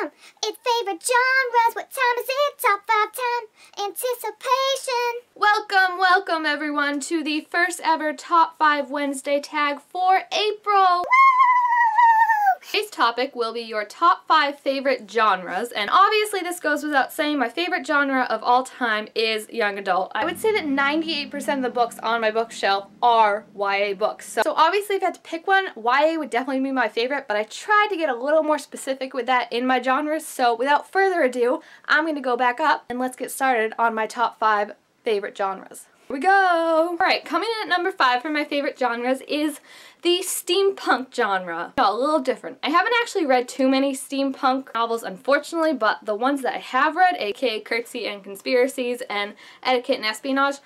time. It's favorite genres. What time is it? Top 5 time. Anticipation. Welcome everyone to the first ever Top 5 Wednesday tag for April. Today's topic will be your top 5 favorite genres, and obviously this goes without saying, my favorite genre of all time is young adult. I would say that 98% of the books on my bookshelf are YA books. So obviously if I had to pick one, YA would definitely be my favorite, but I tried to get a little more specific with that in my genres, so without further ado, I'm going to go back up and let's get started on my top 5 favorite genres. Here we go! Alright, coming in at number 5 for my favorite genres is the steampunk genre. A little different. I haven't actually read too many steampunk novels, unfortunately, but the ones that I have read, aka Curtsy and Conspiracies and Etiquette and Espionage,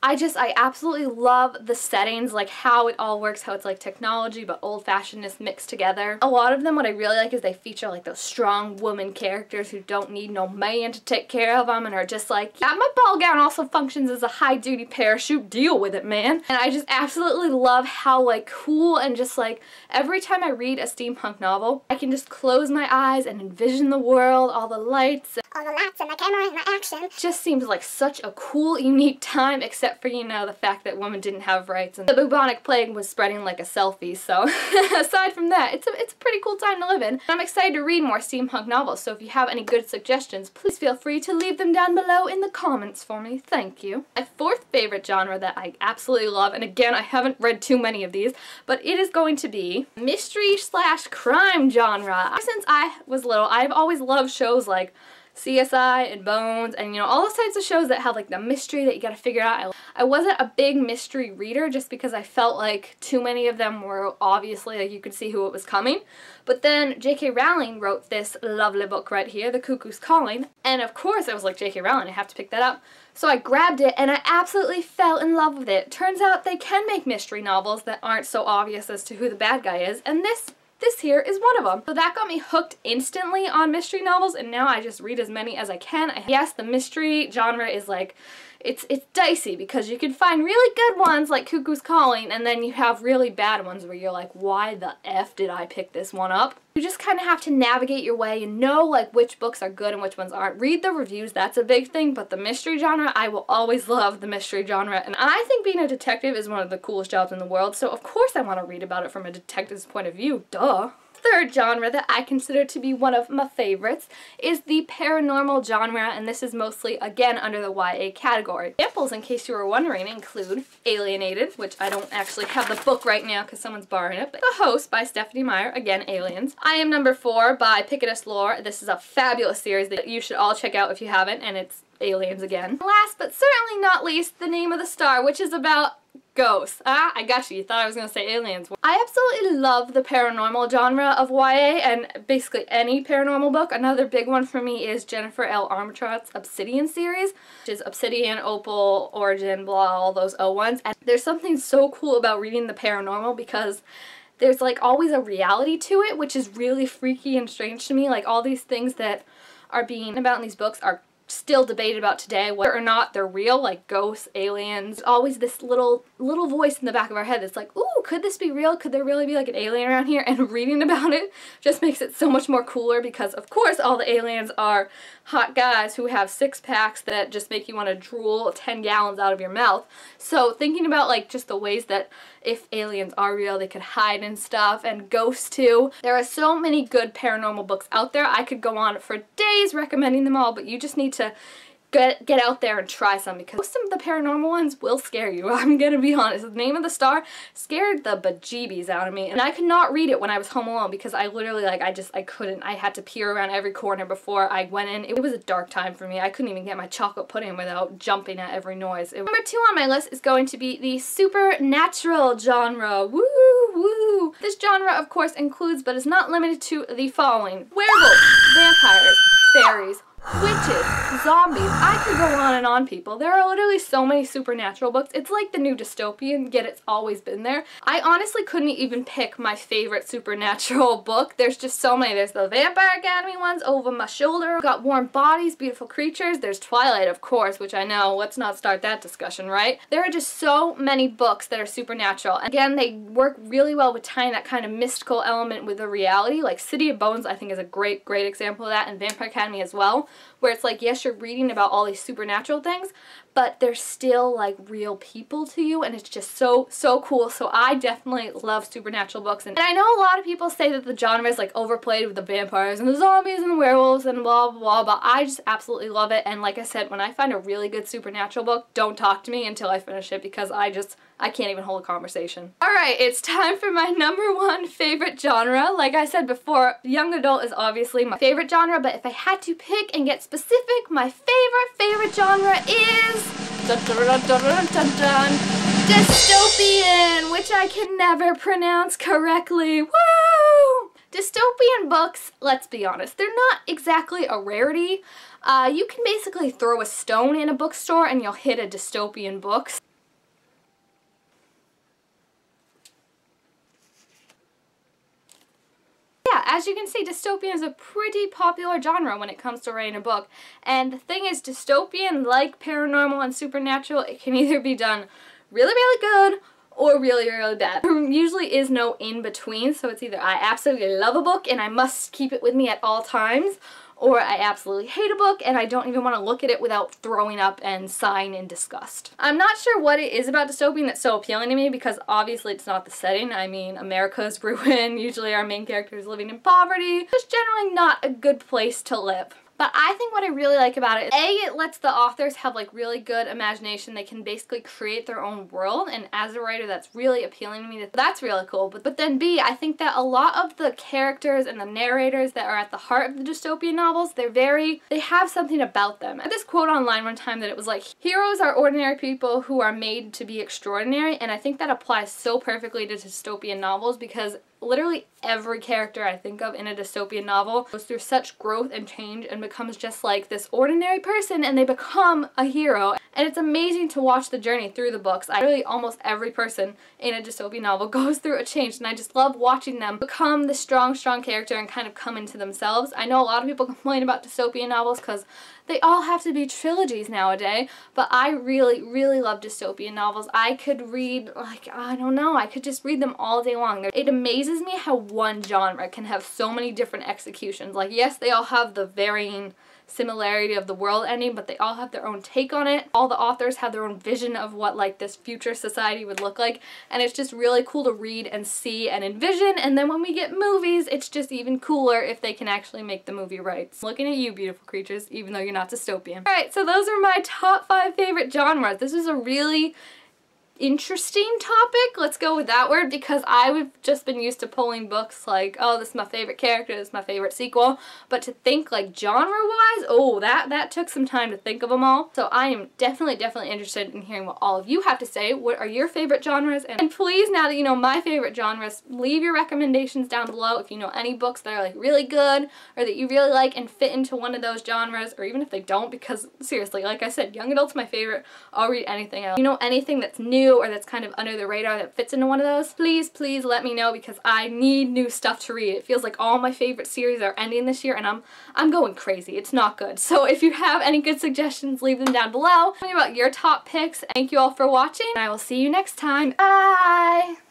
I absolutely love the settings, like how it all works, how it's like technology but old-fashionedness mixed together. A lot of them, what I really like is they feature like those strong woman characters who don't need no man to take care of them and are just like, yeah, my ball gown also functions as a high-duty parachute, deal with it, man. And I just absolutely love how like cool and just like every time I read a steampunk novel, I can just close my eyes and envision the world, all the lights, all the lights and the camera and the action. It just seems like such a cool, unique time, except for, you know, the fact that women didn't have rights and the bubonic plague was spreading like a selfie. So aside from that, it's a pretty cool time to live in. I'm excited to read more steampunk novels, so if you have any good suggestions, please feel free to leave them down below in the comments for me. Thank you. My fourth favorite genre that I absolutely love, and again, I haven't read too many of these, but it is going to be mystery/crime genre. Ever since I was little, I've always loved shows like CSI and Bones and, you know, all those types of shows that have like the mystery that you gotta figure out. I wasn't a big mystery reader just because I felt like too many of them were obviously like you could see who it was coming. But then J.K. Rowling wrote this lovely book right here, The Cuckoo's Calling, and of course I was like, J.K. Rowling, I have to pick that up. So I grabbed it and I absolutely fell in love with it. Turns out they can make mystery novels that aren't so obvious as to who the bad guy is, and this here is one of them. So that got me hooked instantly on mystery novels, and now I just read as many as I can. Yes, the mystery genre is like, it's dicey because you can find really good ones like Cuckoo's Calling, and then you have really bad ones where you're like, why the F did I pick this one up? You just kind of have to navigate your way and know like which books are good and which ones aren't. Read the reviews, that's a big thing, but the mystery genre, I will always love the mystery genre, and I think being a detective is one of the coolest jobs in the world, so of course I want to read about it from a detective's point of view, duh. Third genre that I consider to be one of my favorites is the paranormal genre, and this is mostly, again, under the YA category. Examples, in case you were wondering, include Alienated, which I don't actually have the book right now because someone's borrowing it, but The Host by Stephenie Meyer, again, Aliens. I Am Number 4 by Picadus Lore. This is a fabulous series that you should all check out if you haven't, and it's aliens again. Last but certainly not least, The Name of the Star, which is about ghosts. I got you. You thought I was going to say aliens. I absolutely love the paranormal genre of YA and basically any paranormal book. Another big one for me is Jennifer L. Armentrout's Obsidian series, which is Obsidian, Opal, Origin, blah, all those O1s. And there's something so cool about reading the paranormal because there's like always a reality to it, which is really freaky and strange to me. Like all these things that are being about in these books are still debated about today, whether or not they're real, like ghosts, aliens. There's always this little voice in the back of our head that's like, ooh, could this be real? Could there really be like an alien around here? And reading about it just makes it so much more cooler because of course all the aliens are hot guys who have six-packs that just make you want to drool 10 gallons out of your mouth. So thinking about like just the ways that if aliens are real, they could hide and stuff, and ghosts too. There are so many good paranormal books out there. I could go on for days recommending them all, but you just need to get out there and try some because most of the paranormal ones will scare you. I'm gonna be honest. The Name of the Star scared the bejeebies out of me, and I could not read it when I was home alone because I literally like I couldn't. I had to peer around every corner before I went in. It was a dark time for me. I couldn't even get my chocolate pudding without jumping at every noise. Number 2 on my list is going to be the supernatural genre. Woo woo! This genre of course includes but is not limited to the following: werewolves, vampires, fairies, witches, zombies. I could go on and on, people. There are literally so many supernatural books. It's like the new dystopian, yet it's always been there. I honestly couldn't even pick my favorite supernatural book. There's just so many. There's the Vampire Academy ones over my shoulder. We've got Warm Bodies, Beautiful Creatures. There's Twilight, of course, which I know, let's not start that discussion, right? There are just so many books that are supernatural. And again, they work really well with tying that kind of mystical element with the reality. Like City of Bones, I think, is a great example of that, and Vampire Academy as well, where it's like, yes, you're reading about all these supernatural things, but they're still like real people to you, and it's just so cool. So I definitely love supernatural books, and I know a lot of people say that the genre is like overplayed with the vampires and the zombies and the werewolves and blah blah blah, but I just absolutely love it. And like I said, when I find a really good supernatural book, don't talk to me until I finish it, because I can't even hold a conversation. Alright, it's time for my #1 favorite genre. Like I said before, young adult is obviously my favorite genre, but if I had to pick and get specific, my favorite genre is dystopian, which I can never pronounce correctly. Woo! Dystopian books, let's be honest, they're not exactly a rarity. You can basically throw a stone in a bookstore and you'll hit a dystopian book. Yeah, as you can see, dystopian is a pretty popular genre when it comes to writing a book. And the thing is, dystopian, like paranormal and supernatural, it can either be done really good or really bad. There usually is no in between, so it's either I absolutely love a book and I must keep it with me at all times, or I absolutely hate a book and I don't even want to look at it without throwing up and sighing in disgust. I'm not sure what it is about dystopian that's so appealing to me, because obviously it's not the setting. I mean, America's ruined, usually our main character is living in poverty. It's generally not a good place to live. But I think what I really like about it is, A, it lets the authors have like really good imagination. They can basically create their own world, and as a writer that's really appealing to me. That's really cool. But then B, I think that a lot of the characters and the narrators that are at the heart of the dystopian novels, they have something about them. I had this quote online one time that it was like, heroes are ordinary people who are made to be extraordinary, and I think that applies so perfectly to dystopian novels, because literally every character I think of in a dystopian novel goes through such growth and change and becomes just like this ordinary person, and they become a hero. And it's amazing to watch the journey through the books. Really almost every person in a dystopian novel goes through a change, and I just love watching them become the strong character and kind of come into themselves. I know a lot of people complain about dystopian novels because they all have to be trilogies nowadays, but I really love dystopian novels. I could read, like, I don't know, I could just read them all day long. It amazes me how one genre can have so many different executions. Like, yes, they all have the varying similarity of the world ending, but they all have their own take on it. All the authors have their own vision of what like this future society would look like, and it's just really cool to read and see and envision. And then when we get movies, it's just even cooler if they can actually make the movie right. Looking at you, beautiful creatures, even though you're not dystopian. Alright, so those are my top 5 favorite genres. This is a really interesting topic, let's go with that word, because I've just been used to pulling books like, oh, this is my favorite character, this is my favorite sequel, but to think like genre-wise, oh, that took some time to think of them all. So I am definitely interested in hearing what all of you have to say. What are your favorite genres? And please, now that you know my favorite genres, leave your recommendations down below if you know any books that are like really good or that you really like and fit into one of those genres, or even if they don't, because seriously, like I said, young adult's my favorite. I'll read anything else. You know, anything that's new or that's kind of under the radar that fits into one of those, please let me know, because I need new stuff to read. It feels like all my favorite series are ending this year and I'm going crazy. It's not good. So if you have any good suggestions, leave them down below. Tell me about your top picks. Thank you all for watching, and I will see you next time. Bye!